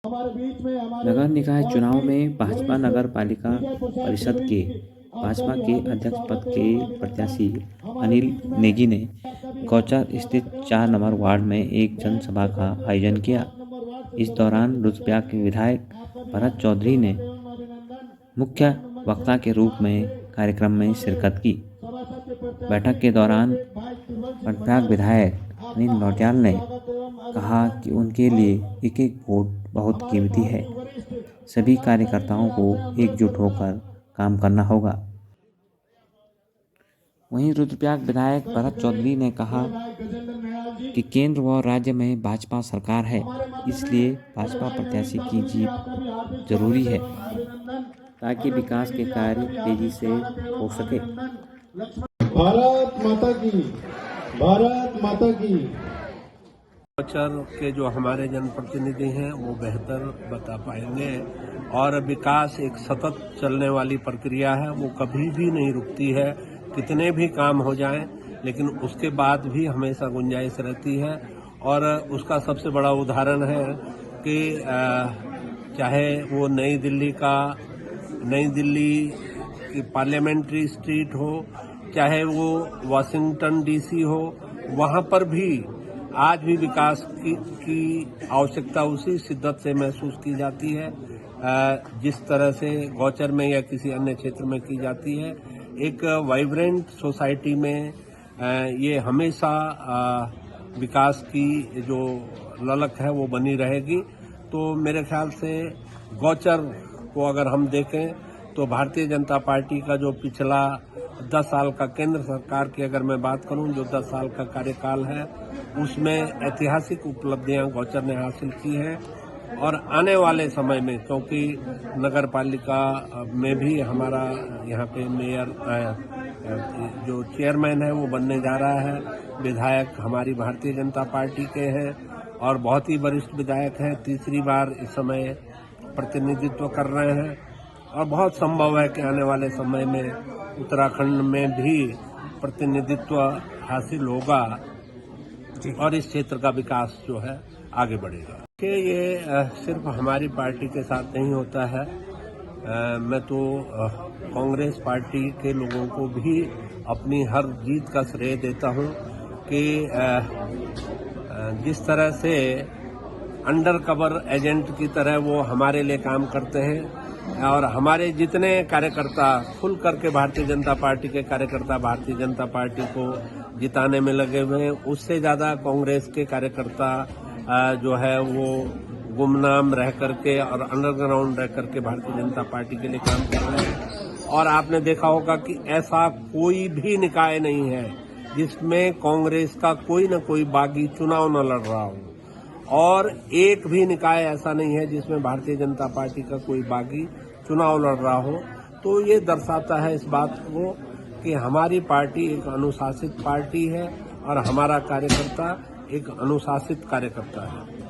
नगर निकाय चुनाव में भाजपा नगर पालिका परिषद के भाजपा के अध्यक्ष पद के प्रत्याशी अनिल नेगी ने गौचर स्थित 4 नंबर वार्ड में एक जनसभा का आयोजन किया। इस दौरान रुद्रप्रयाग के विधायक भरत चौधरी ने मुख्य वक्ता के रूप में कार्यक्रम में शिरकत की। बैठक के दौरान रुद्रप्रयाग विधायक अनिल नौटियाल ने कहा कि उनके लिए एक एक वोट बहुत कीमती है। सभी कार्यकर्ताओं को एकजुट होकर काम करना होगा। वहीं रुद्रप्रयाग विधायक भरत चौधरी ने कहा कि केंद्र व राज्य में भाजपा सरकार है, इसलिए भाजपा प्रत्याशी की जीत जरूरी है ताकि विकास के कार्य तेजी से हो सके। भारत माता की, भारत माता की। गौचर के जो हमारे जनप्रतिनिधि हैं वो बेहतर बता पाएंगे और विकास एक सतत चलने वाली प्रक्रिया है, वो कभी भी नहीं रुकती है। कितने भी काम हो जाएं लेकिन उसके बाद भी हमेशा गुंजाइश रहती है। और उसका सबसे बड़ा उदाहरण है कि चाहे वो नई दिल्ली की पार्लियामेंट्री स्ट्रीट हो, चाहे वो वाशिंगटन डीसी हो, वहां पर भी आज भी विकास की आवश्यकता उसी शिद्दत से महसूस की जाती है जिस तरह से गौचर में या किसी अन्य क्षेत्र में की जाती है। एक वाइब्रेंट सोसाइटी में ये हमेशा विकास की जो ललक है वो बनी रहेगी। तो मेरे ख्याल से गौचर को अगर हम देखें तो भारतीय जनता पार्टी का जो पिछला 10 साल का केंद्र सरकार की अगर मैं बात करूं, जो 10 साल का कार्यकाल है, उसमें ऐतिहासिक उपलब्धियां गौचर ने हासिल की हैं। और आने वाले समय में, क्योंकि नगर पालिका में भी हमारा यहाँ पे मेयर जो चेयरमैन है वो बनने जा रहा है, विधायक हमारी भारतीय जनता पार्टी के हैं और बहुत ही वरिष्ठ विधायक हैं, तीसरी बार इस समय प्रतिनिधित्व कर रहे हैं। और बहुत संभव है कि आने वाले समय में उत्तराखंड में भी प्रतिनिधित्व हासिल होगा और इस क्षेत्र का विकास जो है आगे बढ़ेगा। कि ये सिर्फ हमारी पार्टी के साथ नहीं होता है, मैं तो कांग्रेस पार्टी के लोगों को भी अपनी हर जीत का श्रेय देता हूं कि जिस तरह से अंडर कवर एजेंट की तरह वो हमारे लिए काम करते हैं और हमारे जितने कार्यकर्ता खुल करके भारतीय जनता पार्टी के कार्यकर्ता भारतीय जनता पार्टी को जिताने में लगे हुए हैं, उससे ज्यादा कांग्रेस के कार्यकर्ता जो है वो गुमनाम रह करके और अंडरग्राउंड रह करके भारतीय जनता पार्टी के लिए काम कर रहे हैं। और आपने देखा होगा कि ऐसा कोई भी निकाय नहीं है जिसमें कांग्रेस का कोई न कोई बागी चुनाव न लड़ रहा हो, और एक भी निकाय ऐसा नहीं है जिसमें भारतीय जनता पार्टी का कोई बागी चुनाव लड़ रहा हो। तो ये दर्शाता है इस बात को कि हमारी पार्टी एक अनुशासित पार्टी है और हमारा कार्यकर्ता एक अनुशासित कार्यकर्ता है।